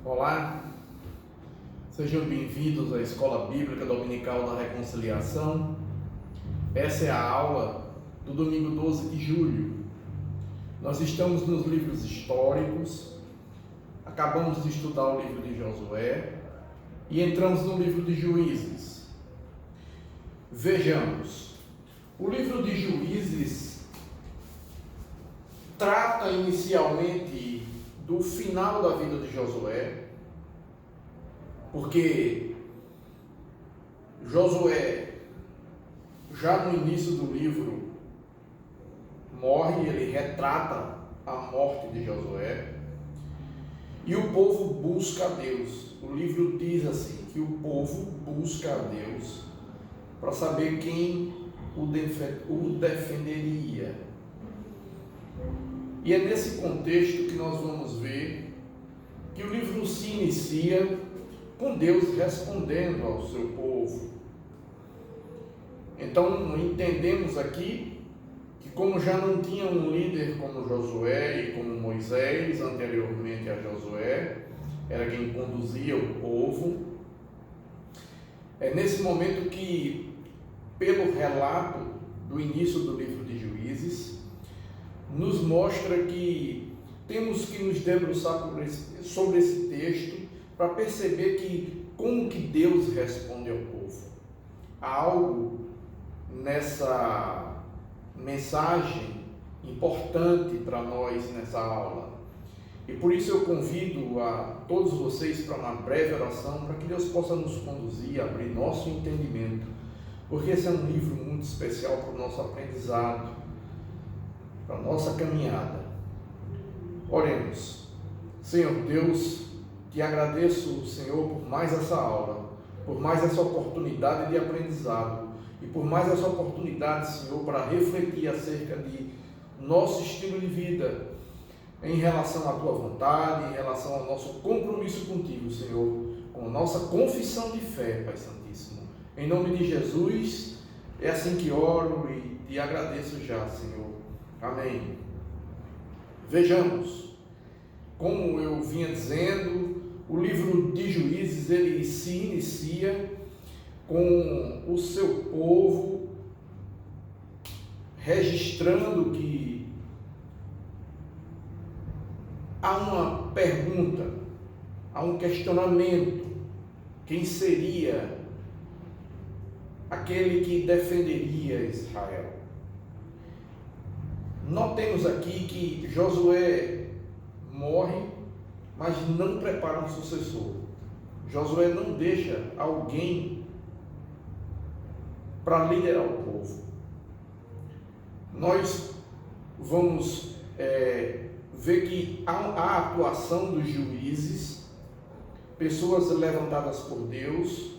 Olá, sejam bem-vindos à Escola Bíblica Dominical da Reconciliação. Essa é a aula do domingo 12 de julho. Nós estamos nos livros históricos, acabamos de estudar o livro de Josué e entramos no livro de Juízes. Vejamos, o livro de Juízes trata inicialmente do final da vida de Josué, porque Josué, já no início do livro, morre, ele retrata a morte de Josué, e o povo busca a Deus. O livro diz assim, que o povo busca a Deus para saber quem o defenderia. E é nesse contexto que nós vamos ver que o livro se inicia com Deus respondendo ao seu povo. Então entendemos aqui que, como já não tinha um líder como Josué e como Moisés anteriormente a Josué, era quem conduzia o povo, é nesse momento que, pelo relato do início do livro de Juízes, nos mostra que temos que nos debruçar sobre esse texto para perceber que como que Deus responde ao povo. Há algo nessa mensagem importante para nós nessa aula. E por isso eu convido a todos vocês para uma breve oração, para que Deus possa nos conduzir, abrir nosso entendimento, porque esse é um livro muito especial para o nosso aprendizado, para a nossa caminhada. Oremos. Senhor Deus, te agradeço, Senhor, por mais essa aula, por mais essa oportunidade de aprendizado e por mais essa oportunidade, Senhor, para refletir acerca de nosso estilo de vida em relação à tua vontade, em relação ao nosso compromisso contigo, Senhor, com a nossa confissão de fé, Pai Santíssimo. Em nome de Jesus, é assim que oro e te agradeço já, Senhor. Amém. Vejamos, como eu vinha dizendo, o livro de Juízes, ele se inicia com o seu povo registrando que há uma pergunta, há um questionamento: quem seria aquele que defenderia Israel? Notemos aqui que Josué morre, mas não prepara um sucessor. Josué não deixa alguém para liderar o povo. Nós vamos ver que há a atuação dos juízes, pessoas levantadas por Deus,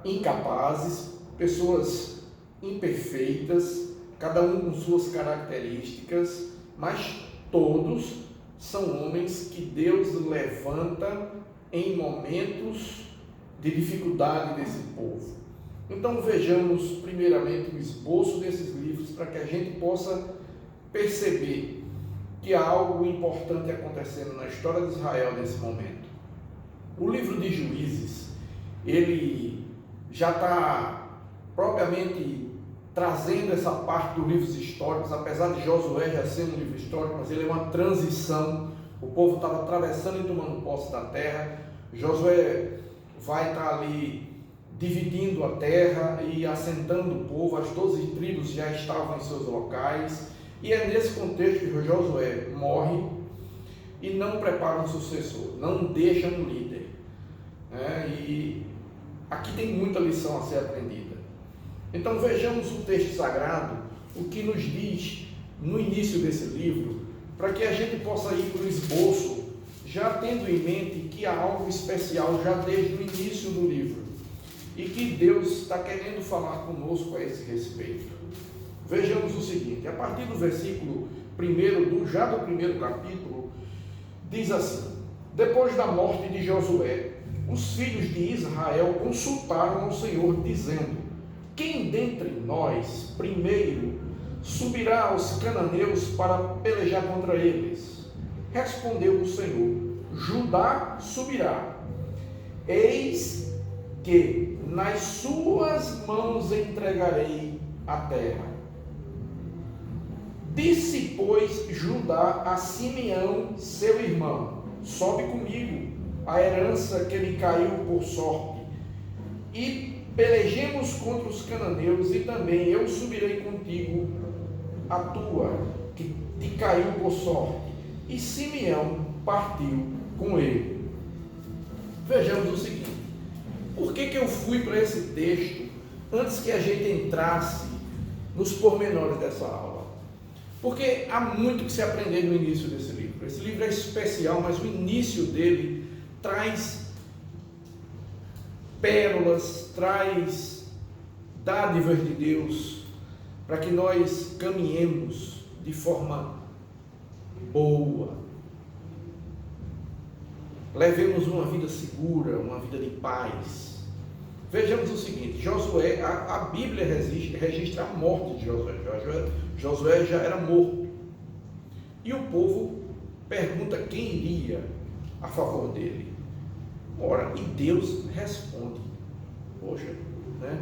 incapazes, pessoas imperfeitas, cada um com suas características, mas todos são homens que Deus levanta em momentos de dificuldade desse povo. Então vejamos primeiramente o esboço desses livros para que a gente possa perceber que há algo importante acontecendo na história de Israel nesse momento. O livro de Juízes, ele já está propriamente trazendo essa parte dos livros históricos, apesar de Josué já ser um livro histórico, mas ele é uma transição. O povo estava atravessando e tomando posse da terra. Josué vai estar ali dividindo a terra e assentando o povo. As 12 tribos já estavam em seus locais, e é nesse contexto que Josué morre e não prepara um sucessor, não deixa um líder, e aqui tem muita lição a ser aprendida. Então vejamos o texto sagrado, o que nos diz no início desse livro, para que a gente possa ir para o esboço, já tendo em mente que há algo especial já desde o início do livro, e que Deus está querendo falar conosco a esse respeito. Vejamos o seguinte, a partir do versículo 1, já do primeiro capítulo, diz assim: depois da morte de Josué, os filhos de Israel consultaram ao Senhor, dizendo: quem dentre nós primeiro subirá aos cananeus para pelejar contra eles? Respondeu o Senhor: Judá subirá. Eis que nas suas mãos entregarei a terra. Disse, pois, Judá a Simeão, seu irmão: sobe comigo a herança que lhe caiu por sorte, e pelejemos contra os cananeus, e também eu subirei contigo a tua, que te caiu por sorte. E Simeão partiu com ele. Vejamos o seguinte: por que eu fui para esse texto antes que a gente entrasse nos pormenores dessa aula? Porque há muito que se aprender no início desse livro. Esse livro é especial, mas o início dele traz pérolas, traz dádivas de Deus, para que nós caminhemos de forma boa, levemos uma vida segura, uma vida de paz. Vejamos o seguinte: Josué, a Bíblia registra a morte de Josué. Josué já era morto, e o povo pergunta quem iria a favor dele. Ora, e Deus responde. Poxa, né?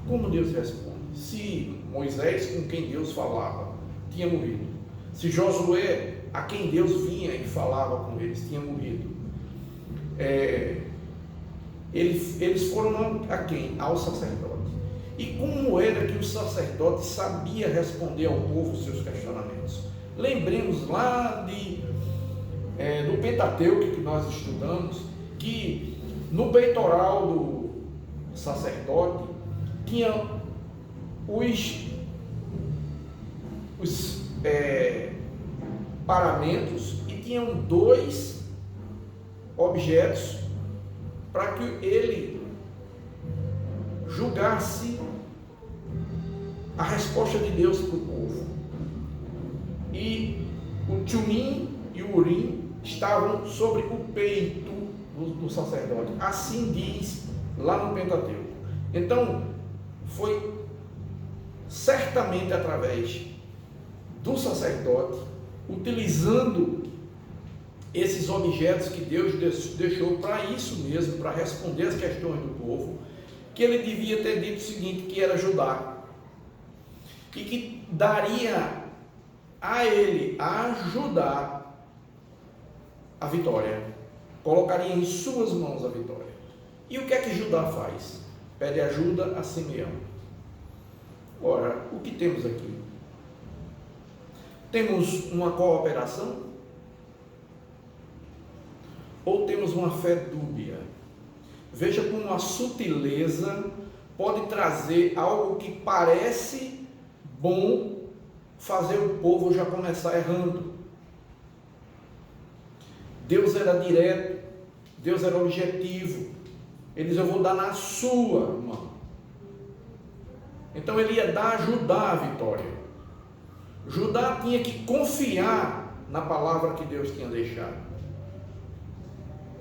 Como Deus responde? Se Moisés, com quem Deus falava, tinha morrido, se Josué, a quem Deus vinha e falava com eles, tinha morrido, eles foram a quem? Ao sacerdote. E como era que o sacerdote sabia responder ao povo os seus questionamentos? Lembremos lá do Pentateuco que nós estudamos, que no peitoral do sacerdote tinha os paramentos, e tinham 2 objetos para que ele julgasse a resposta de Deus para o povo. E o Tumim e o Urim estavam sobre o peito do sacerdote. Assim diz lá no Pentateuco. Então, foi certamente através do sacerdote, utilizando esses objetos que Deus deixou para isso mesmo, para responder as questões do povo, que ele devia ter dito o seguinte, que era Judá, e que daria a ele, a Judá, a vitória, colocaria em suas mãos a vitória. E o que é que Judá faz? Pede ajuda a Simeão. Ora, o que temos aqui? Temos uma cooperação? Ou temos uma fé dúbia? Veja como a sutileza pode trazer algo que parece bom, fazer o povo já começar errando. Deus era direto, Deus era objetivo. Ele diz: eu vou dar na sua mão. Então ele ia dar a Judá a vitória. Judá tinha que confiar na palavra que Deus tinha deixado.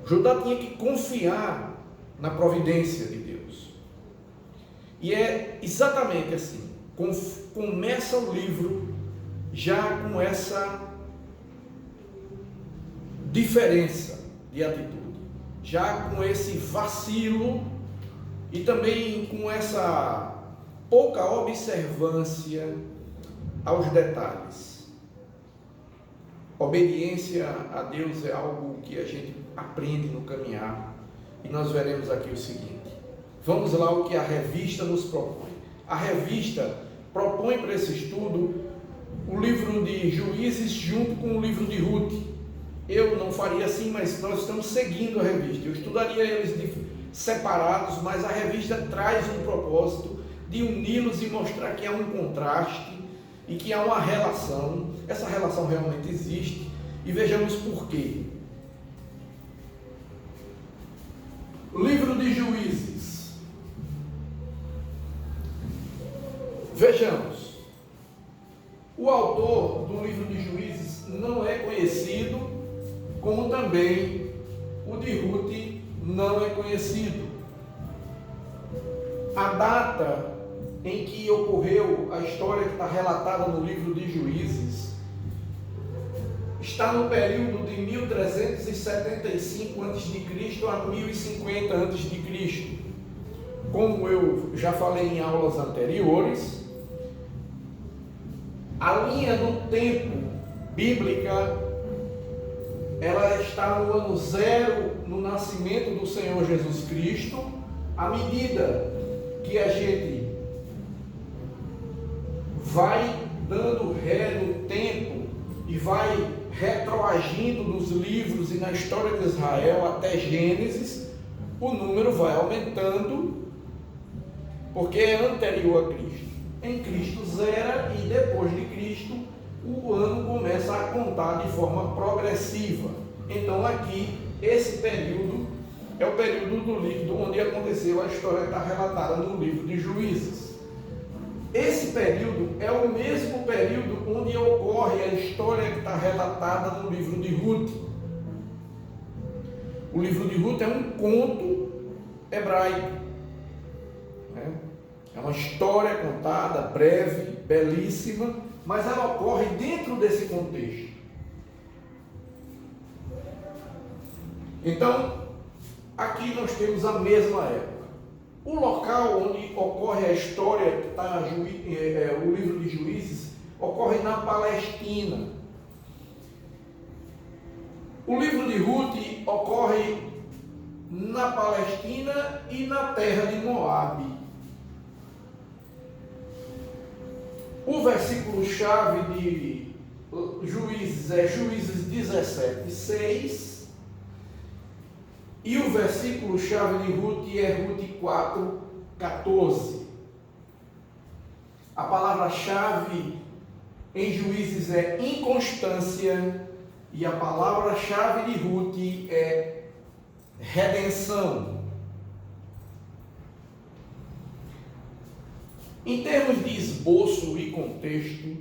Judá tinha que confiar na providência de Deus. E é exatamente assim. Começa o livro já com essa diferença de atitude, já com esse vacilo e também com essa pouca observância aos detalhes. Obediência a Deus é algo que a gente aprende no caminhar, e nós veremos aqui o seguinte. Vamos lá o que a revista nos propõe. A revista propõe para esse estudo o livro de Juízes junto com o livro de Ruth. Eu não faria assim, mas nós estamos seguindo a revista. Eu estudaria eles separados, mas a revista traz um propósito de uni-los e mostrar que há um contraste e que há uma relação. Essa relação realmente existe, e vejamos por quê. Livro de Juízes. Vejamos. O autor do livro de Juízes não é conhecido, como também o de Ruth não é conhecido. A data em que ocorreu a história que está relatada no livro de Juízes está no período de 1375 a.C. a 1050 a.C. Como eu já falei em aulas anteriores, a linha do tempo bíblica, ela está no ano zero, no nascimento do Senhor Jesus Cristo. À medida que a gente vai dando ré no tempo e vai retroagindo nos livros e na história de Israel até Gênesis, o número vai aumentando, porque é anterior a Cristo. Em Cristo zera, e depois de Cristo o ano começa a contar de forma progressiva. Então aqui, esse período é o período do livro onde aconteceu a história que está relatada no livro de Juízes. Esse período é o mesmo período onde ocorre a história que está relatada no livro de Ruth. O livro de Ruth é um conto hebraico, né? É uma história contada, breve, belíssima, mas ela ocorre dentro desse contexto. Então, aqui nós temos a mesma época. O local onde ocorre a história, que está o livro de Juízes, ocorre na Palestina. O livro de Ruth ocorre na Palestina e na terra de Moabe. O versículo-chave de Juízes é Juízes 17:6. E o versículo-chave de Ruth é Ruth 4:14. A palavra-chave em Juízes é inconstância, e a palavra-chave de Ruth é redenção. Em termos de esboço e contexto,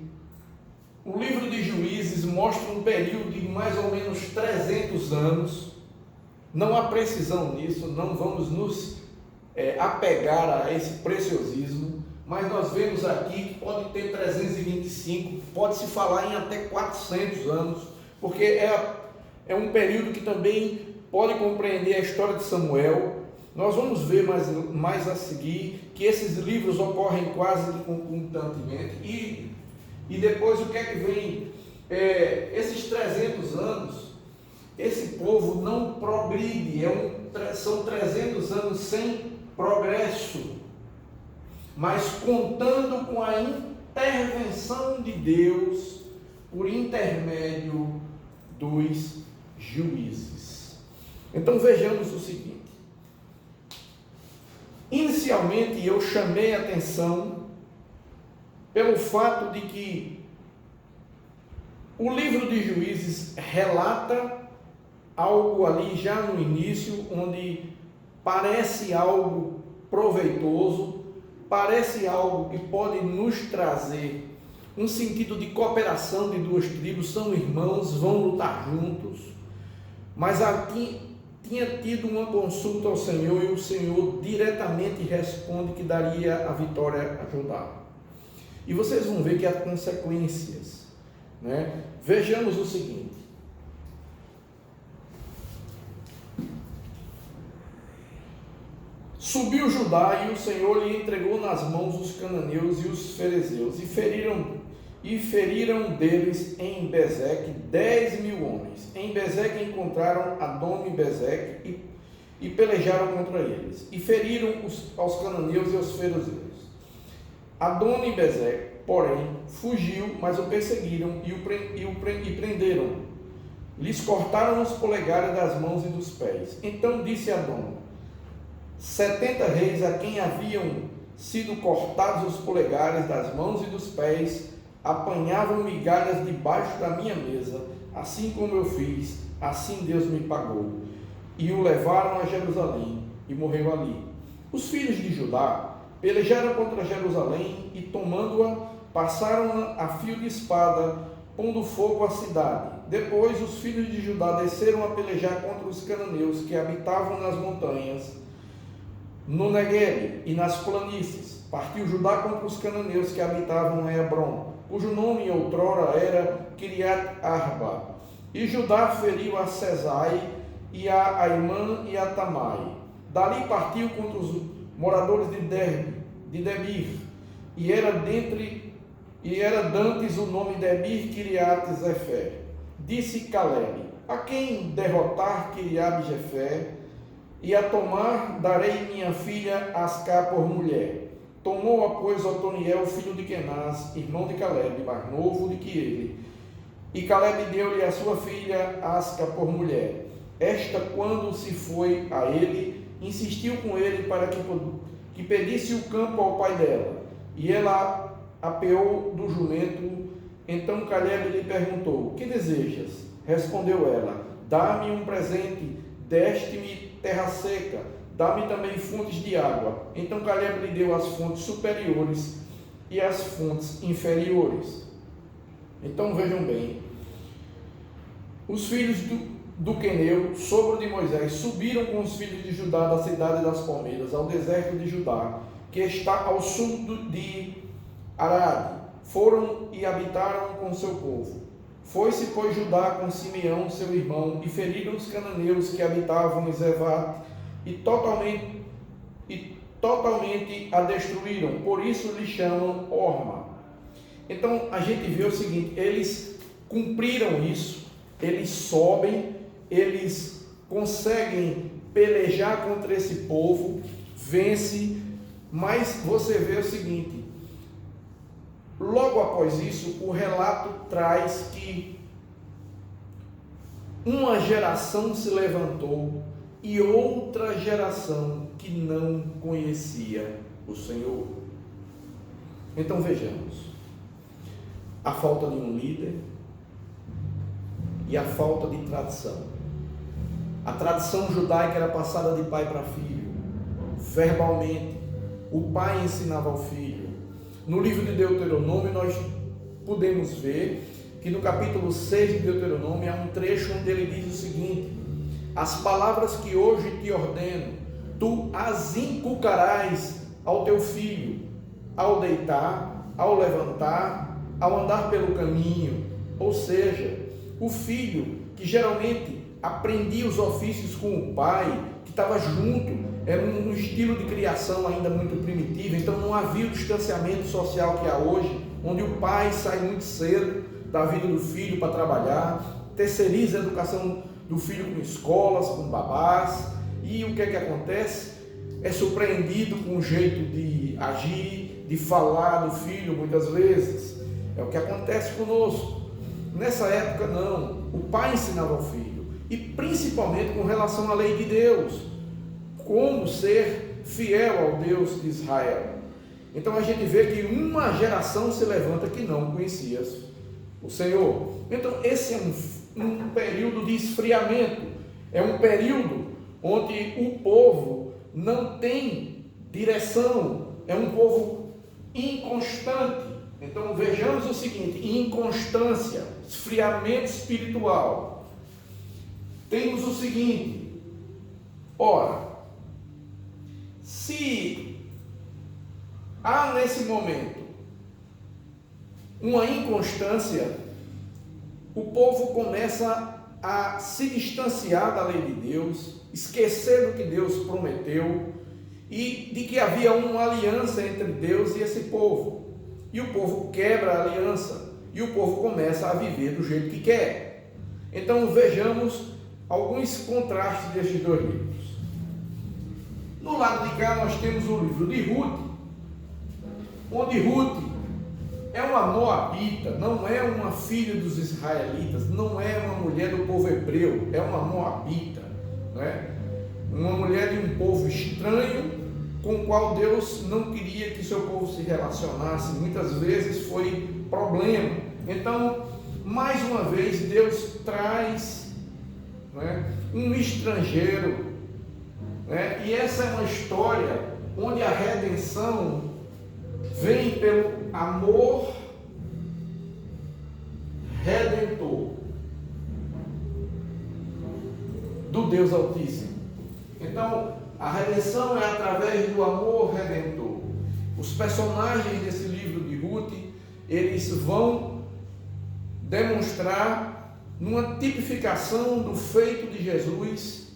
o livro de Juízes mostra um período de mais ou menos 300 anos. Não há precisão nisso, não vamos nos apegar a esse preciosismo, mas nós vemos aqui que pode ter 325, pode-se falar em até 400 anos, porque é um período que também pode compreender a história de Samuel. Nós vamos ver mais a seguir que esses livros ocorrem quase concomitantemente, e depois o que é que vem? Esses 300 anos, esse povo não progride, são 300 anos sem progresso, mas contando com a intervenção de Deus por intermédio dos juízes. Então vejamos o seguinte. Inicialmente eu chamei a atenção pelo fato de que o livro de Juízes relata algo ali já no início, onde parece algo proveitoso, parece algo que pode nos trazer um sentido de cooperação de duas tribos, são irmãos, vão lutar juntos, mas aqui tinha tido uma consulta ao Senhor, e o Senhor diretamente responde que daria a vitória a Judá. E vocês vão ver que há consequências, né? Vejamos o seguinte. Subiu Judá, e o Senhor lhe entregou nas mãos os cananeus e os ferezeus, e feriram deles em Bezeque 10.000 homens. Em Bezeque encontraram Adom e Bezeque e pelejaram contra eles, e feriram aos cananeus e aos ferezeus. Adom e Bezeque, porém, fugiu, mas o perseguiram e prenderam. Lhes cortaram os polegares das mãos e dos pés. Então disse Adom: 70 reis a quem haviam sido cortados os polegares das mãos e dos pés apanhavam migalhas debaixo da minha mesa, assim como eu fiz, assim Deus me pagou. E o levaram a Jerusalém, e morreu ali. Os filhos de Judá pelejaram contra Jerusalém, e tomando-a, passaram-na a fio de espada, pondo fogo à cidade. Depois os filhos de Judá desceram a pelejar contra os cananeus que habitavam nas montanhas, no Neguebe e nas planícies. Partiu Judá contra os cananeus que habitavam em Hebrom, cujo nome outrora era Kiriat Arba, E Judá feriu a Sesai e a Aimã e a Tamai. Dali partiu contra os moradores de Debir, e era dantes o nome Debir Kiriat-Zefer. Disse Calebe: a quem derrotar Kiriat-Jefer e a tomar, darei minha filha Ascá por mulher. Tomou-a, pois, Otoniel, filho de Kenaz, irmão de Calebe, mais novo do que ele. E Calebe deu-lhe a sua filha Asca por mulher. Esta, quando se foi a ele, insistiu com ele para que pedisse o campo ao pai dela. E ela apeou do jumento. Então Calebe lhe perguntou: que desejas? Respondeu ela: dá-me um presente, deste-me terra seca, dá-me também fontes de água. Então Calebe lhe deu as fontes superiores e as fontes inferiores. Então vejam bem, os filhos do Queneu, sogro de Moisés, subiram com os filhos de Judá da cidade das palmeiras ao deserto de Judá, que está ao sul de Arade. Foram e habitaram com seu povo. Foi-se, pois, Judá com Simeão, seu irmão, e feriram os cananeus que habitavam em Zevat, e totalmente a destruíram. Por isso lhe chamam Orma. Então a gente vê o seguinte: eles cumpriram isso, eles sobem, eles conseguem pelejar contra esse povo, vence, mas você vê o seguinte: logo após isso, o relato traz que uma geração se levantou e outra geração que não conhecia o Senhor. Então vejamos, a falta de um líder e a falta de tradição. A tradição judaica era passada de pai para filho, verbalmente. O pai ensinava ao filho. No livro de Deuteronômio nós podemos ver que no capítulo 6 de Deuteronômio há um trecho onde ele diz o seguinte: as palavras que hoje te ordeno, tu as inculcarás ao teu filho, ao deitar, ao levantar, ao andar pelo caminho. Ou seja, o filho que geralmente aprendia os ofícios com o pai, que estava junto, era um estilo de criação ainda muito primitivo, então não havia o distanciamento social que há hoje, onde o pai sai muito cedo da vida do filho para trabalhar, terceiriza a educação do filho com escolas, com babás, e o que é que acontece? É surpreendido com o jeito de agir, de falar do filho muitas vezes. É o que acontece conosco. Nessa época não, o pai ensinava ao filho, e principalmente com relação à lei de Deus, como ser fiel ao Deus de Israel. Então a gente vê que uma geração se levanta que não conhecia o Senhor. Então esse é um período de esfriamento, é um período onde o povo não tem direção, é um povo inconstante. Então vejamos o seguinte: inconstância, esfriamento espiritual. Temos o seguinte: ora, se há nesse momento uma inconstância, o povo começa a se distanciar da lei de Deus, esquecer do que Deus prometeu e de que havia uma aliança entre Deus e esse povo. E o povo quebra a aliança e o povo começa a viver do jeito que quer. Então vejamos alguns contrastes destes dois livros. No lado de cá nós temos o livro de Ruth, onde Ruth é uma moabita, não é uma filha dos israelitas, não é uma mulher do povo hebreu, é uma moabita, não é? Uma mulher de um povo estranho, com o qual Deus não queria que seu povo se relacionasse, muitas vezes foi problema. Então, mais uma vez, Deus traz, não é, um estrangeiro, né? E essa é uma história onde a redenção vem pelo amor redentor do Deus Altíssimo. Então, a redenção é através do amor redentor. Os personagens desse livro de Ruth, eles vão demonstrar numa tipificação do feito de Jesus,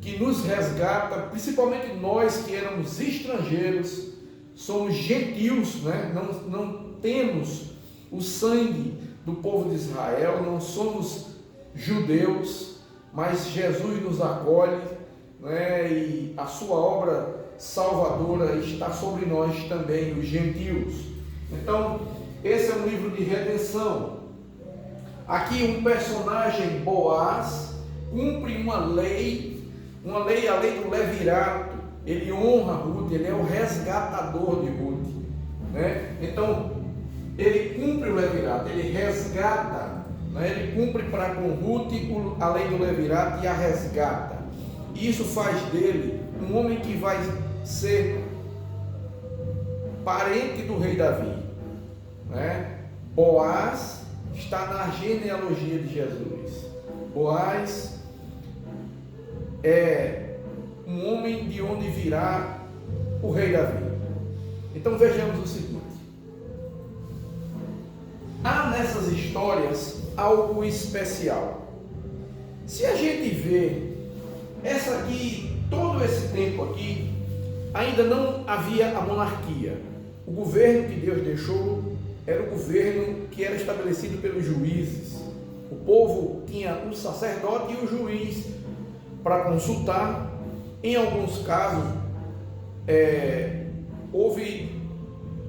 que nos resgata, principalmente nós que éramos estrangeiros, somos gentios, né? Não temos o sangue do povo de Israel, não somos judeus, mas Jesus nos acolhe, né? E a sua obra salvadora está sobre nós também, os gentios. Então, esse é um livro de redenção. Aqui um personagem, Boaz, cumpre uma lei, a lei do levirato. Ele honra Ruth, ele é o resgatador de Ruth, né? Então, ele cumpre o levirato, ele resgata, né? Ele cumpre para com Ruth a lei do levirato e a resgata. Isso faz dele um homem que vai ser parente do rei Davi, né? Boaz está na genealogia de Jesus. Boaz é um homem de onde virá o rei Davi. Então vejamos o seguinte: há nessas histórias algo especial. Se a gente vê essa aqui, todo esse tempo aqui, ainda não havia a monarquia. O governo que Deus deixou era o governo que era estabelecido pelos juízes. O povo tinha um sacerdote e o juiz para consultar. Em alguns casos, houve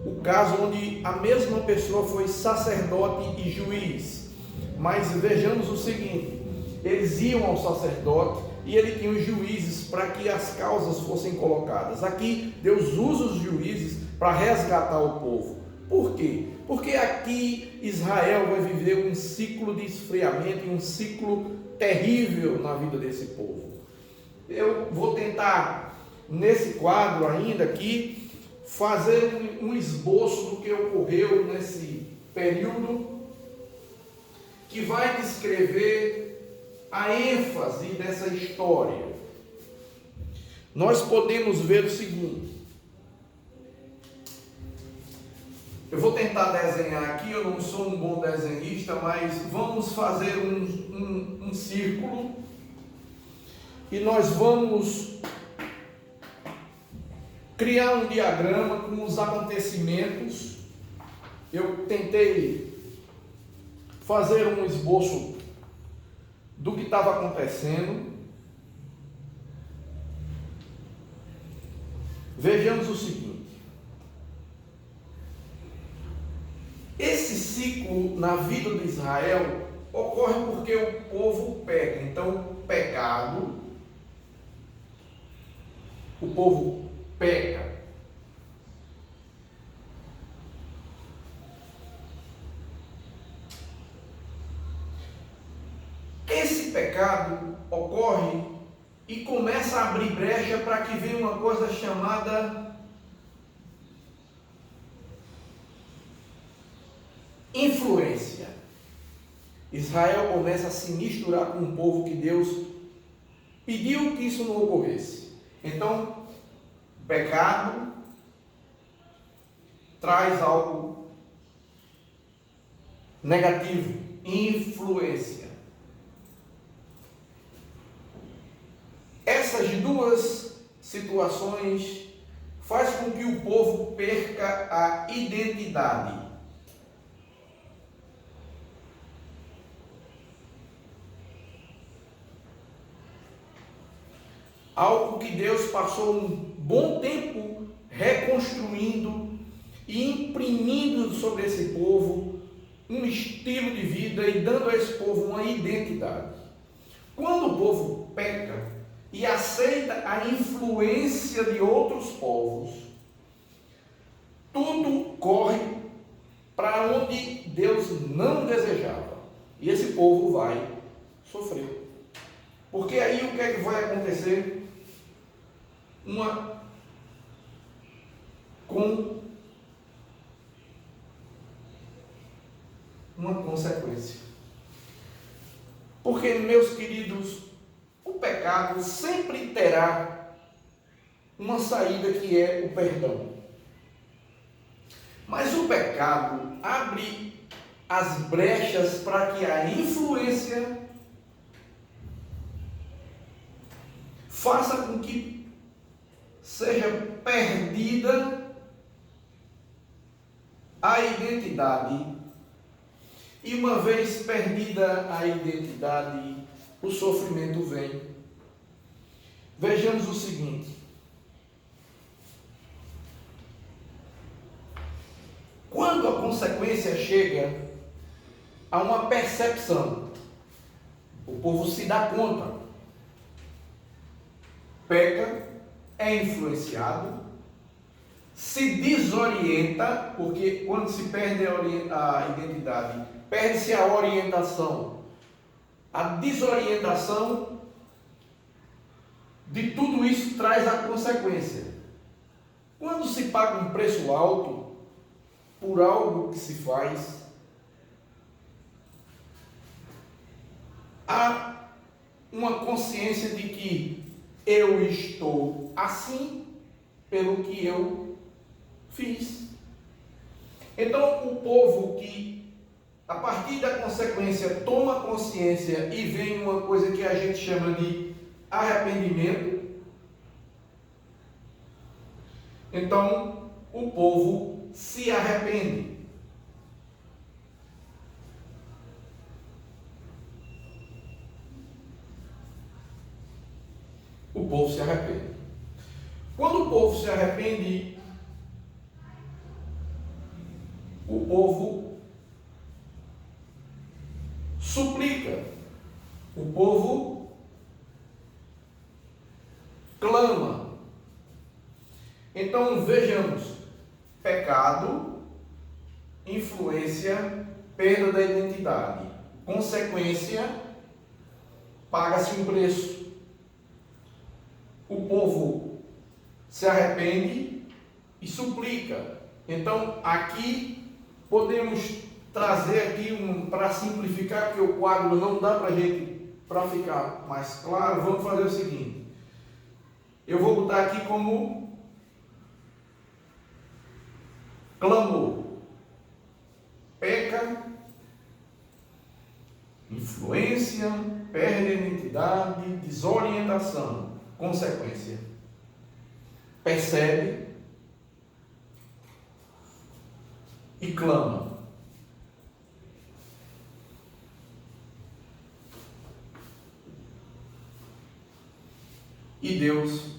o caso onde a mesma pessoa foi sacerdote e juiz. Mas vejamos o seguinte: eles iam ao sacerdote e ele tinha os juízes para que as causas fossem colocadas. Aqui Deus usa os juízes para resgatar o povo. Por quê? Porque aqui Israel vai viver um ciclo de esfriamento e um ciclo terrível na vida desse povo. Eu vou tentar, nesse quadro ainda aqui, fazer um esboço do que ocorreu nesse período, que vai descrever a ênfase dessa história. Nós podemos ver o seguinte. Eu vou tentar desenhar aqui, eu não sou um bom desenhista, mas vamos fazer um círculo e nós vamos criar um diagrama com os acontecimentos. Eu tentei fazer um esboço do que estava acontecendo. Vejamos o seguinte: esse ciclo na vida de Israel ocorre porque o povo peca. Então, o pecado, o povo peca. Esse pecado ocorre e começa a abrir brecha para que venha uma coisa chamada influência. Israel começa a se misturar com um povo que Deus pediu que isso não ocorresse. Então, pecado traz algo negativo, influência. Essas duas situações faz com que o povo perca a identidade. Algo que Deus passou um bom tempo reconstruindo e imprimindo sobre esse povo um estilo de vida e dando a esse povo uma identidade. Quando o povo peca e aceita a influência de outros povos, tudo corre para onde Deus não desejava. E esse povo vai sofrer. Porque aí o que é que vai acontecer? Uma consequência. Porque, meus queridos, o pecado sempre terá uma saída, que é o perdão. Mas o pecado abre as brechas para que a influência faça com que seja perdida a identidade. E uma vez perdida a identidade, o sofrimento vem. Vejamos o seguinte: quando a consequência chega a uma percepção, o povo se dá conta, peca, é influenciado, se desorienta, porque quando se perde a identidade, perde-se a orientação. A desorientação de tudo isso traz a consequência. Quando se paga um preço alto por algo que se faz, há uma consciência de que eu estou assim pelo que eu fiz. Então, o povo que, a partir da consequência, toma consciência e vem uma coisa que a gente chama de arrependimento, então o povo se arrepende. O povo se arrepende. Quando o povo se arrepende, o povo suplica, o povo clama. Então vejamos: pecado, influência, perda da identidade, consequência, paga-se um preço. O povo se arrepende e suplica. Então aqui podemos trazer aqui para simplificar, porque o quadro não dá para ficar mais claro. Vamos fazer o seguinte: eu vou botar aqui como clamor, peca, influência, perde a identidade, desorientação, consequência, percebe e clama. E Deus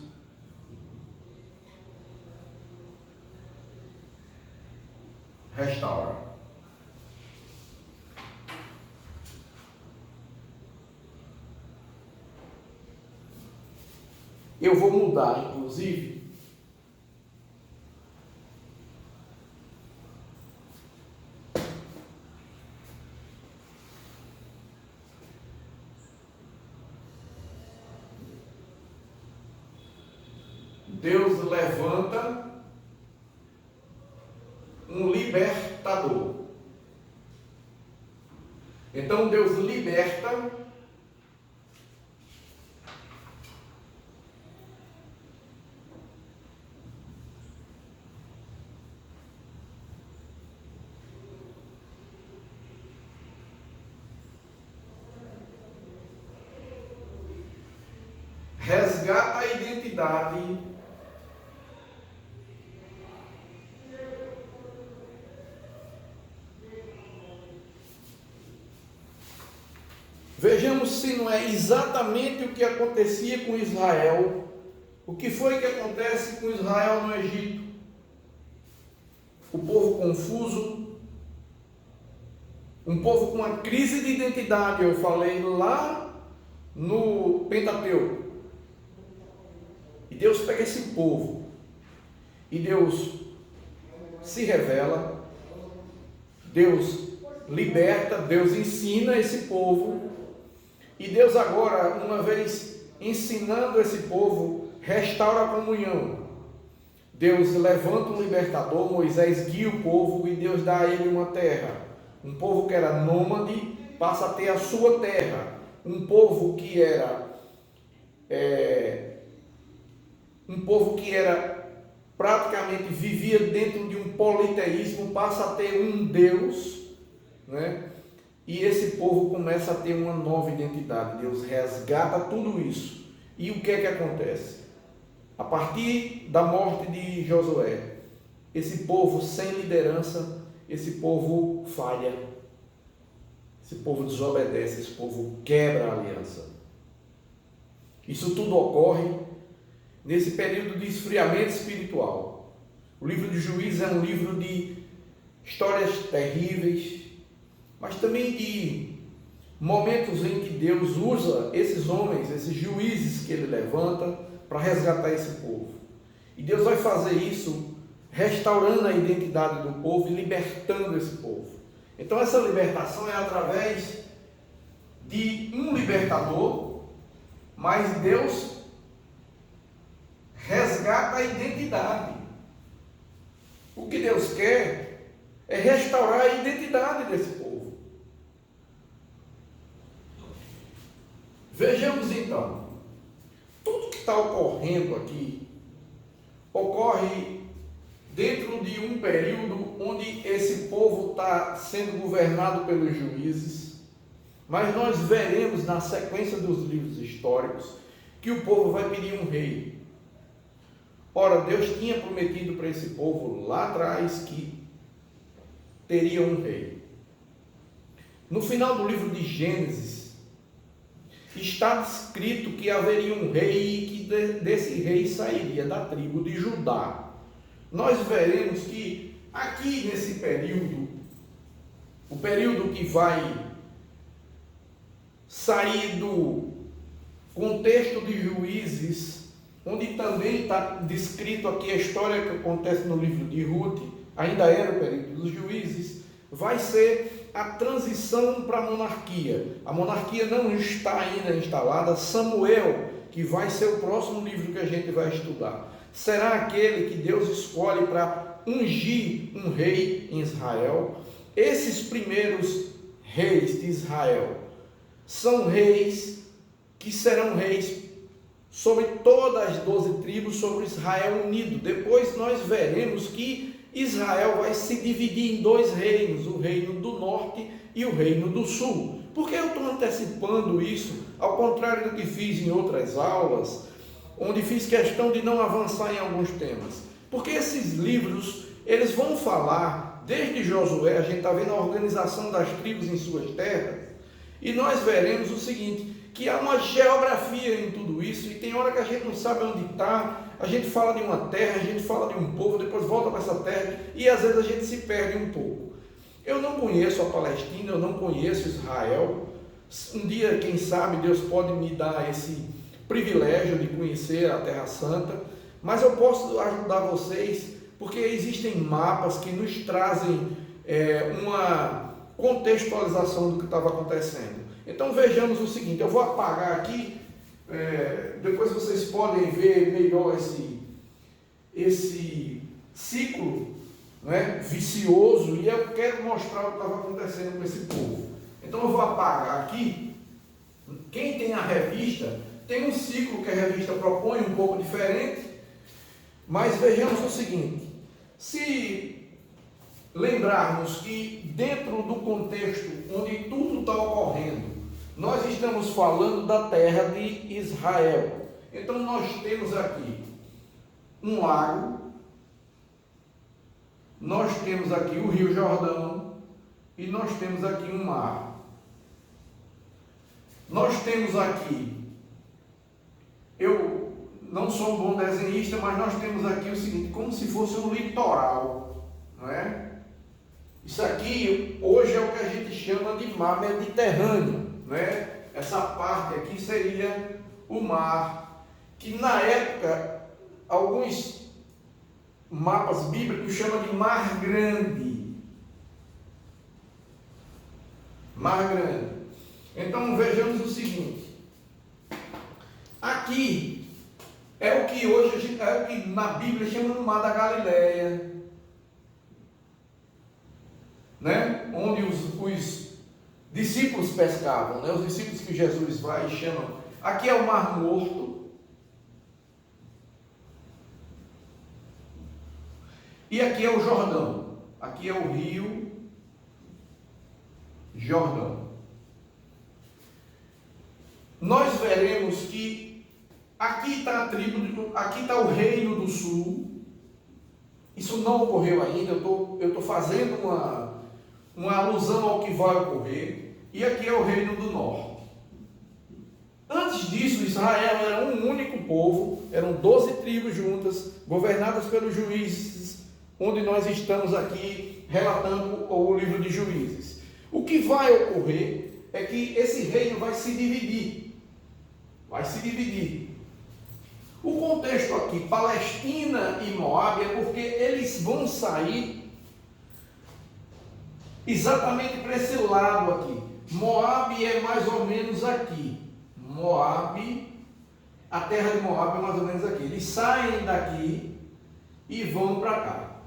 restaura. Eu vou mudar, inclusive, Deus levanta um libertador. Então Deus liberta resgata a identidade Vejamos se não é exatamente o que acontecia com Israel. O que foi que acontece com Israel no Egito? O povo confuso, um povo com uma crise de identidade, eu falei lá no Pentateuco. E Deus pega esse povo, e Deus se revela, Deus liberta, Deus ensina esse povo, e Deus agora, uma vez ensinando esse povo, restaura a comunhão. Deus levanta um libertador, Moisés guia o povo e Deus dá a ele uma terra. Um povo que era nômade passa a ter a sua terra. Um povo que era praticamente vivia dentro de um politeísmo, passa a ter um Deus, né? E esse povo começa a ter uma nova identidade. Deus resgata tudo isso. E o que é que acontece? A partir da morte de Josué, esse povo sem liderança, esse povo falha, esse povo desobedece, esse povo quebra a aliança. Isso tudo ocorre nesse período de esfriamento espiritual. O livro de Juízes é um livro de histórias terríveis, mas também de momentos em que Deus usa esses homens, esses juízes que Ele levanta para resgatar esse povo. E Deus vai fazer isso restaurando a identidade do povo e libertando esse povo. Então essa libertação é através de um libertador, mas Deus resgata a identidade. O que Deus quer é restaurar a identidade desse povo. Vejamos então, tudo que está ocorrendo aqui ocorre dentro de um período onde esse povo está sendo governado pelos juízes, mas nós veremos na sequência dos livros históricos que o povo vai pedir um rei. Ora, Deus tinha prometido para esse povo lá atrás que teria um rei. No final do livro de Gênesis, está escrito que haveria um rei e que desse rei sairia da tribo de Judá. Nós veremos que aqui nesse período, o período que vai sair do contexto de Juízes, onde também está descrito aqui a história que acontece no livro de Ruth, ainda era o período dos juízes, vai ser a transição para a monarquia. A monarquia não está ainda instalada. Samuel, que vai ser o próximo livro que a gente vai estudar, será aquele que Deus escolhe para ungir um rei em Israel. Esses primeiros reis de Israel são reis que serão reis sobre todas as 12 tribos, sobre Israel unido. Depois nós veremos que Israel vai se dividir em dois reinos, o reino do norte e o reino do sul. Por que eu estou antecipando isso, ao contrário do que fiz em outras aulas, onde fiz questão de não avançar em alguns temas? Porque esses livros, eles vão falar, desde Josué, a gente está vendo a organização das tribos em suas terras, e nós veremos o seguinte, que há uma geografia em tudo isso, e tem hora que a gente não sabe onde está, a gente fala de uma terra, a gente fala de um povo, depois volta para essa terra, e às vezes a gente se perde um pouco. Eu não conheço a Palestina, eu não conheço Israel. Um dia, quem sabe, Deus pode me dar esse privilégio de conhecer a Terra Santa, mas eu posso ajudar vocês, porque existem mapas que nos trazem uma contextualização do que estava acontecendo. Então vejamos o seguinte, eu vou apagar aqui, depois vocês podem ver melhor esse ciclo, né, vicioso, e eu quero mostrar o que estava acontecendo com esse povo. Então eu vou apagar aqui. Quem tem a revista, tem um ciclo que a revista propõe um pouco diferente, mas vejamos o seguinte, se lembrarmos que dentro do contexto onde tudo está ocorrendo, nós estamos falando da terra de Israel. Então nós temos aqui um lago, nós temos aqui o Rio Jordão e nós temos aqui um mar. Nós temos aqui, eu não sou um bom desenhista, mas nós temos aqui o seguinte, como se fosse um litoral, não é? Isso aqui hoje é o que a gente chama de mar Mediterrâneo, não é? Essa parte aqui seria o mar, que na época alguns mapas bíblicos chamam de Mar Grande. Mar Grande. Então vejamos o seguinte, aqui é o que hoje é o que na Bíblia chama de Mar da Galileia, né? Onde os discípulos pescavam, né? Os discípulos que Jesus vai e chama. Aqui é o Mar Morto. E aqui é o Jordão. Aqui é o rio Jordão. Nós veremos que aqui está a tribo, aqui está o reino do sul. Isso não ocorreu ainda, eu estou fazendo uma alusão ao que vai ocorrer. E aqui é o reino do norte. Antes disso, Israel era um único povo, eram 12 tribos juntas, governadas pelos juízes, onde nós estamos aqui relatando o livro de Juízes. O que vai ocorrer é que esse reino vai se dividir. Vai se dividir. O contexto aqui, Palestina e Moabe, é porque eles vão sair exatamente para esse lado aqui. Moabe é mais ou menos aqui. Moabe, a terra de Moabe é mais ou menos aqui. Eles saem daqui e vão para cá,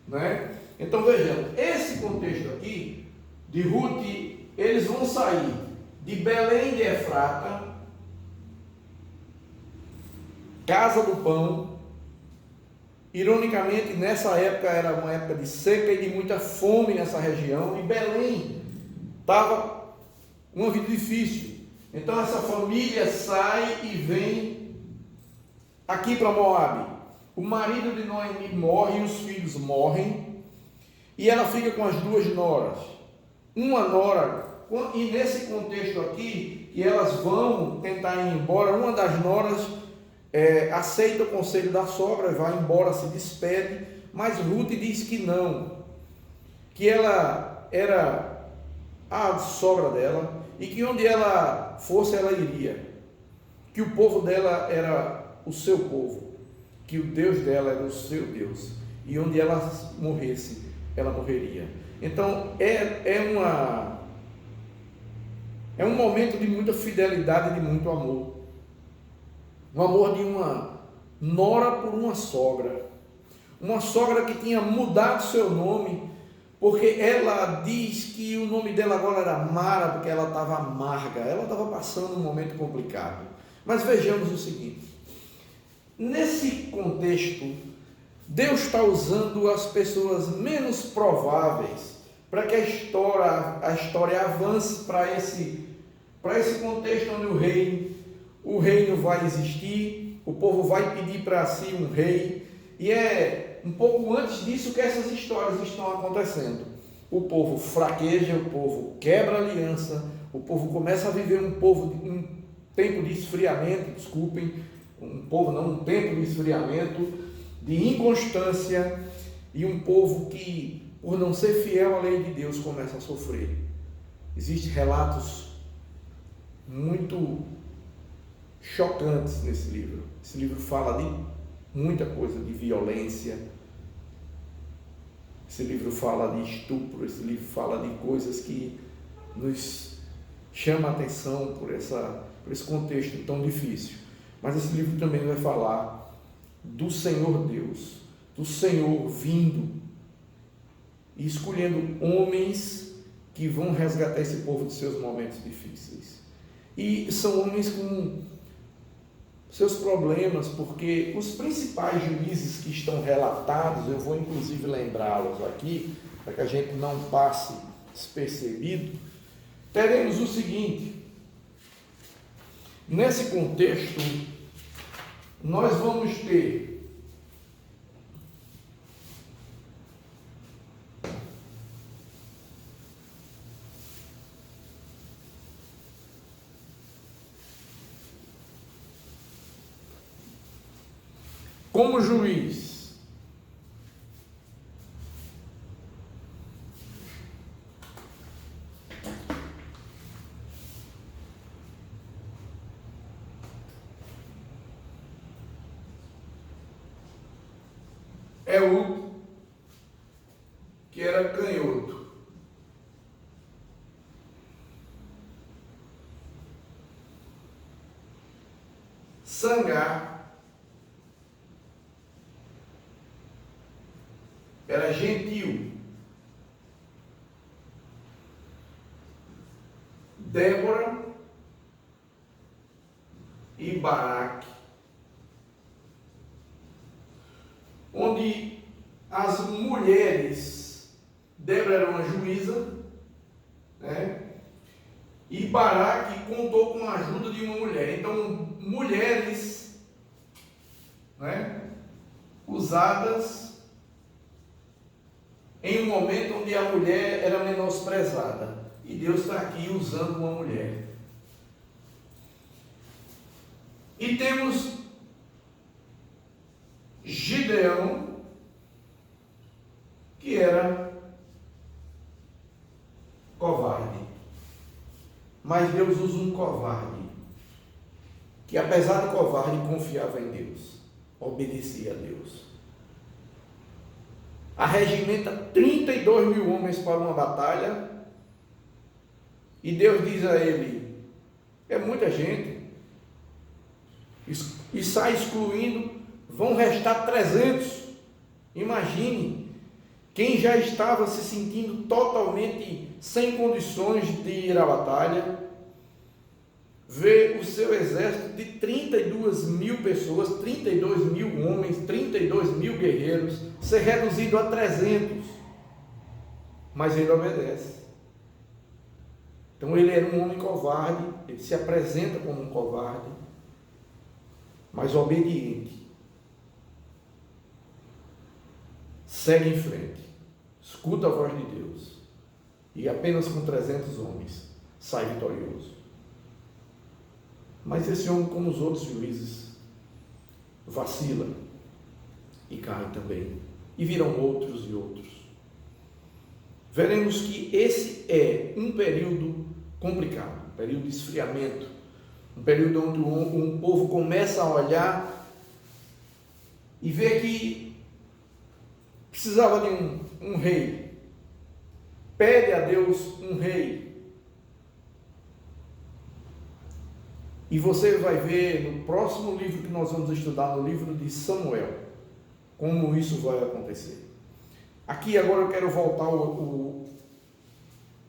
né? Então vejamos, esse contexto aqui de Ruth, eles vão sair de Belém de Efrata, casa do pão. Ironicamente, nessa época era uma época de seca e de muita fome nessa região, e Belém estava uma vida difícil. Então essa família sai e vem aqui para Moabe. O marido de Noemi morre, os filhos morrem, e ela fica com as duas noras. Uma nora, e nesse contexto aqui, que elas vão tentar ir embora, uma das noras aceita o conselho da sogra, vai embora, se despede, mas Ruth diz que não, que ela era a sogra dela, e que onde ela fosse, ela iria, que o povo dela era o seu povo, que o Deus dela era o seu Deus, e onde ela morresse, ela morreria. Então é um momento de muita fidelidade e de muito amor, um amor de uma nora por uma sogra que tinha mudado seu nome, porque ela diz que o nome dela agora era Mara, porque ela estava amarga, ela estava passando um momento complicado. Mas vejamos o seguinte, nesse contexto, Deus está usando as pessoas menos prováveis para que a história avance para esse contexto onde o reino vai existir, o povo vai pedir para si um rei, e é um pouco antes disso que essas histórias estão acontecendo. O povo fraqueja, o povo quebra a aliança, o povo começa a viver um tempo de esfriamento, um tempo de esfriamento, de inconstância, e um povo que, por não ser fiel à lei de Deus, começa a sofrer. Existem relatos muito chocantes nesse livro. Esse livro fala de muita coisa, de violência. Esse livro fala de estupro, esse livro fala de coisas que nos chama a atenção por esse contexto tão difícil. Mas esse livro também vai falar do Senhor Deus, do Senhor vindo e escolhendo homens que vão resgatar esse povo de seus momentos difíceis. E são homens com seus problemas, porque os principais juízes que estão relatados, eu vou inclusive lembrá-los aqui, para que a gente não passe despercebido, teremos o seguinte: nesse contexto, nós vamos ter como juiz é o que era canhoto. Sangar era gentil. Débora e Baraque, onde as mulheres, Débora era uma juíza, né? E Baraque contou com a ajuda de uma mulher. Então, mulheres, né, usadas em um momento onde a mulher era menosprezada. E Deus está aqui usando uma mulher. E temos Gideão, que era covarde. Mas Deus usa um covarde, que apesar de covarde, confiava em Deus, obedecia a Deus. Arregimenta 32 mil homens para uma batalha, e Deus diz a ele: é muita gente, e sai excluindo, vão restar 300. Imagine, quem já estava se sentindo totalmente sem condições de ir à batalha, vê o seu exército de 32 mil pessoas, 32 mil homens, 32 mil guerreiros, ser reduzido a 300. Mas ele obedece. Então ele era um homem covarde, ele se apresenta como um covarde, mas obediente. Segue em frente, escuta a voz de Deus, e apenas com 300 homens sai vitorioso. Mas esse homem, como os outros juízes, vacila e cai também, e viram outros e outros. Veremos que esse é um período complicado, um período de esfriamento, um período onde um povo começa a olhar e ver que precisava de um rei, pede a Deus um rei. E você vai ver no próximo livro que nós vamos estudar, no livro de Samuel, como isso vai acontecer. Aqui agora eu quero voltar o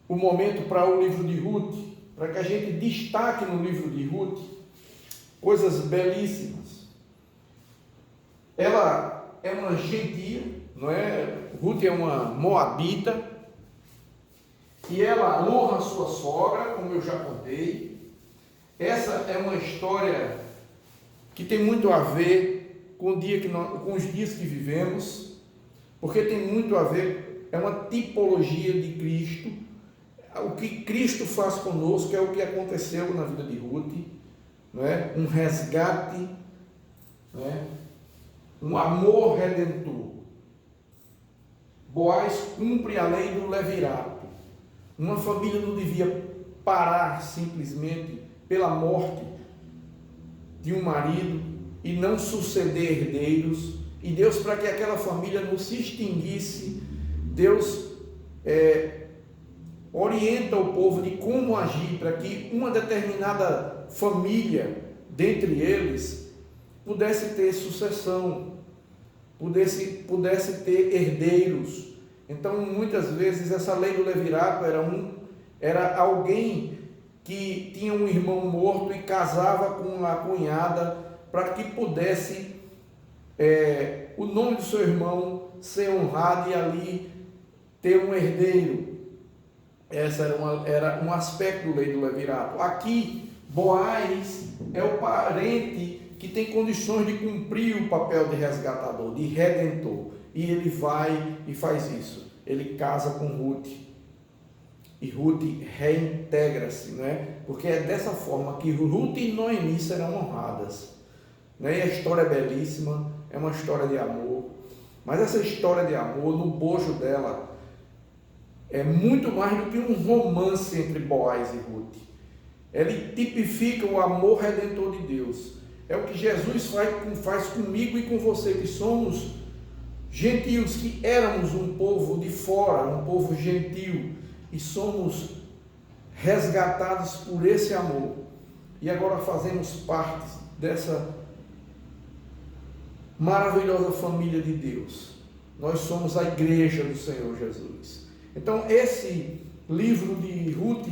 momento para o livro de Ruth, para que a gente destaque no livro de Ruth coisas belíssimas. Ela é uma gentia, não é? Ruth é uma moabita, e ela honra a sua sogra, como eu já contei. Essa é uma história que tem muito a ver com com os dias que vivemos, porque tem muito a ver, é uma tipologia de Cristo. O que Cristo faz conosco é o que aconteceu na vida de Ruth, não é? Um resgate, não é? Um amor redentor. Boaz cumpre a lei do levirato. Uma família não devia parar simplesmente pela morte de um marido e não suceder herdeiros, e Deus, para que aquela família não se extinguisse, Deus orienta o povo de como agir para que uma determinada família dentre eles pudesse ter sucessão, pudesse ter herdeiros. Então, muitas vezes essa lei do levirato era alguém que tinha um irmão morto e casava com a cunhada para que pudesse o nome do seu irmão ser honrado e ali ter um herdeiro. Essa era um aspecto da lei do levirato. Aqui, Boaz é o parente que tem condições de cumprir o papel de resgatador, de redentor, e ele vai e faz isso. Ele casa com Ruth. E Ruth reintegra-se, não é? Porque é dessa forma que Ruth e Noemi serão honradas. Né? E a história é belíssima, é uma história de amor. Mas essa história de amor, no bojo dela, é muito mais do que um romance entre Boaz e Ruth. Ele tipifica o amor redentor de Deus. É o que Jesus faz comigo e com você, que somos gentios, que éramos um povo de fora, um povo gentil, e somos resgatados por esse amor, e agora fazemos parte dessa maravilhosa família de Deus. Nós somos a igreja do Senhor Jesus. Então esse livro de Ruth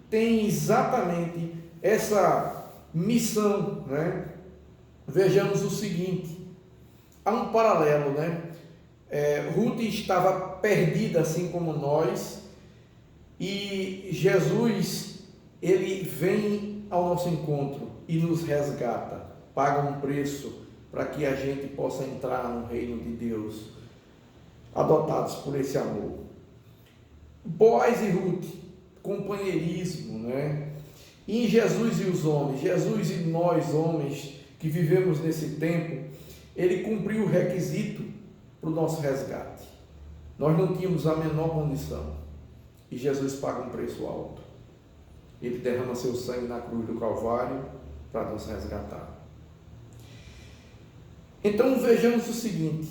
tem exatamente essa missão, né? Vejamos o seguinte, há um paralelo, né? Ruth estava perdida assim como nós, E Jesus, ele vem ao nosso encontro e nos resgata, paga um preço para que a gente possa entrar no reino de Deus, adotados por esse amor. Boaz e Ruth, companheirismo, né? E em Jesus e os homens, Jesus e nós homens que vivemos nesse tempo, ele cumpriu o requisito para o nosso resgate. Nós não tínhamos a menor condição e Jesus paga um preço alto. Ele derrama seu sangue na cruz do Calvário para nos resgatar. Então vejamos o seguinte: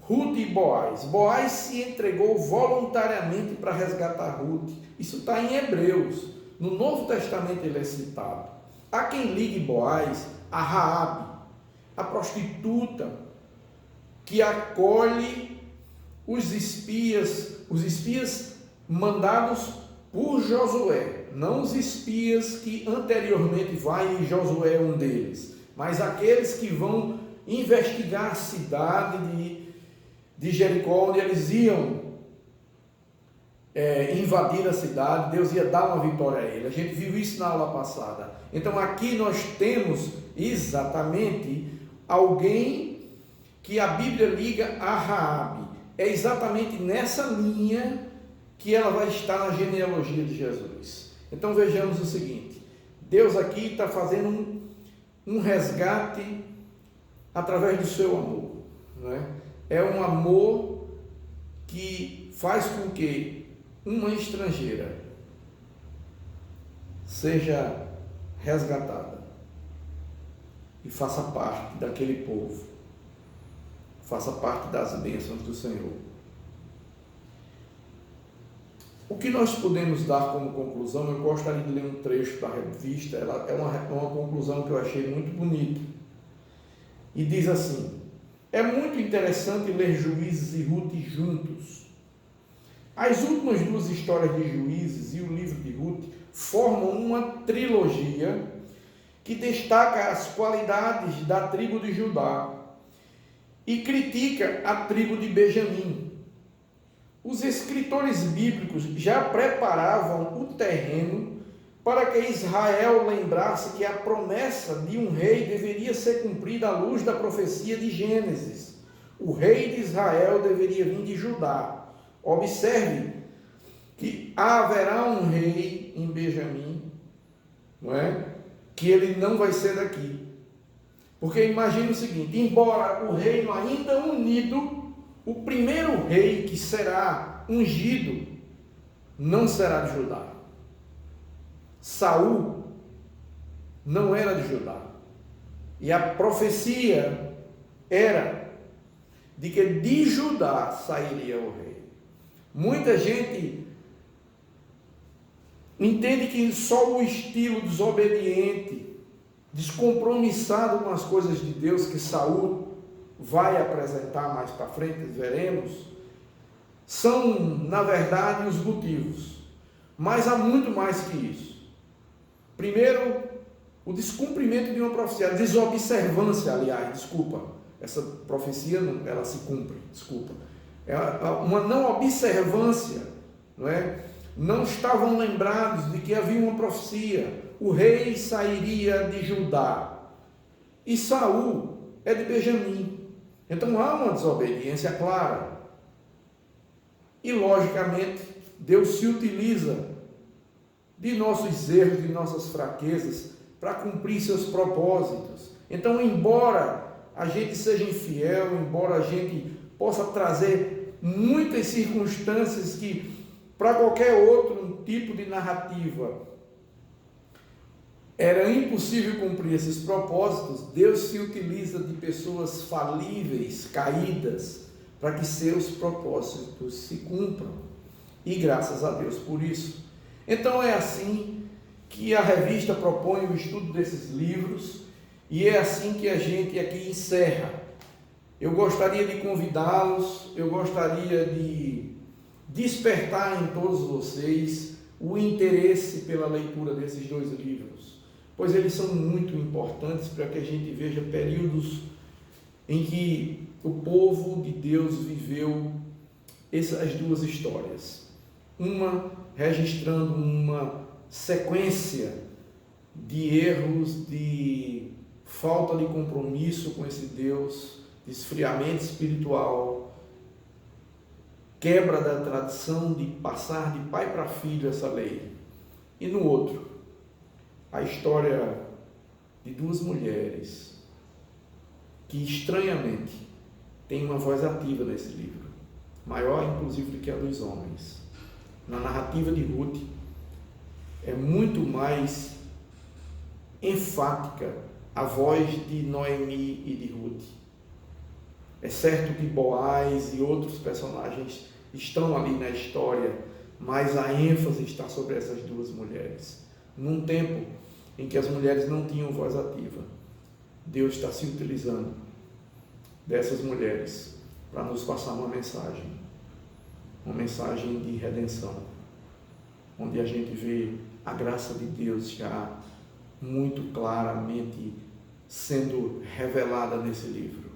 Ruth e Boaz. Boaz se entregou voluntariamente para resgatar Ruth. Isso está em Hebreus. No Novo Testamento ele é citado. Há quem ligue Boaz a Raabe, a prostituta que acolhe os espias mandados por Josué, não os espias que anteriormente vai e Josué é um deles, mas aqueles que vão investigar a cidade de Jericó, onde eles iam invadir a cidade. Deus ia dar uma vitória a ele. A gente viu isso na aula passada. Então aqui nós temos exatamente alguém que a Bíblia liga a Raabe. É exatamente nessa linha que ela vai estar na genealogia de Jesus. Então vejamos o seguinte: Deus aqui está fazendo um resgate através do seu amor, não é? É um amor que faz com que uma estrangeira seja resgatada e faça parte daquele povo, faça parte das bênçãos do Senhor. O que nós podemos dar como conclusão? Eu gostaria de ler um trecho da revista. Ela é uma conclusão que eu achei muito bonita. E diz assim: é muito interessante ler Juízes e Ruth juntos. As últimas duas histórias de Juízes e o livro de Ruth formam uma trilogia que destaca as qualidades da tribo de Judá e critica a tribo de Benjamim. Os escritores bíblicos já preparavam o terreno para que Israel lembrasse que a promessa de um rei deveria ser cumprida à luz da profecia de Gênesis. O rei de Israel deveria vir de Judá. Observe que haverá um rei em Benjamim, não é? Que ele não vai ser daqui. Porque imagine o seguinte: embora o reino ainda unido, o primeiro rei que será ungido não será de Judá. Saul não era de Judá. E a profecia era de que de Judá sairia o rei. Muita gente entende que só o estilo desobediente, descompromissado com as coisas de Deus que Saul vai apresentar mais para frente, veremos, são, na verdade, os motivos. Mas há muito mais que isso. Primeiro, o descumprimento de uma profecia, a desobservância, aliás, desculpa, essa profecia ela se cumpre, desculpa. É uma não observância, não é? Não estavam lembrados de que havia uma profecia, o rei sairia de Judá, e Saul é de Benjamim. Então há uma desobediência clara. E logicamente, Deus se utiliza de nossos erros, de nossas fraquezas, para cumprir seus propósitos. Então, embora a gente seja infiel, embora a gente possa trazer muitas circunstâncias que, para qualquer outro tipo de narrativa, era impossível cumprir esses propósitos, Deus se utiliza de pessoas falíveis, caídas, para que seus propósitos se cumpram. E graças a Deus por isso. Então é assim que a revista propõe o estudo desses livros, e é assim que a gente aqui encerra. Eu gostaria de convidá-los, eu gostaria de despertar em todos vocês o interesse pela leitura desses dois livros, pois eles são muito importantes para que a gente veja períodos em que o povo de Deus viveu essas duas histórias. Uma registrando uma sequência de erros, de falta de compromisso com esse Deus, de esfriamento espiritual, quebra da tradição de passar de pai para filho essa lei. E no outro, a história de duas mulheres que estranhamente têm uma voz ativa nesse livro, maior inclusive do que a dos homens. Na narrativa de Ruth é muito mais enfática a voz de Noemi e de Ruth. É certo que Boaz e outros personagens estão ali na história, mas a ênfase está sobre essas duas mulheres. Num tempo em que as mulheres não tinham voz ativa, Deus está se utilizando dessas mulheres para nos passar uma mensagem de redenção, onde a gente vê a graça de Deus já muito claramente sendo revelada nesse livro.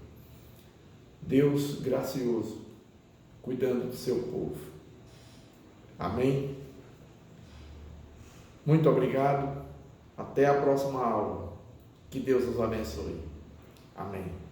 Deus gracioso, cuidando do seu povo. Amém? Muito obrigado. Até a próxima aula. Que Deus os abençoe. Amém.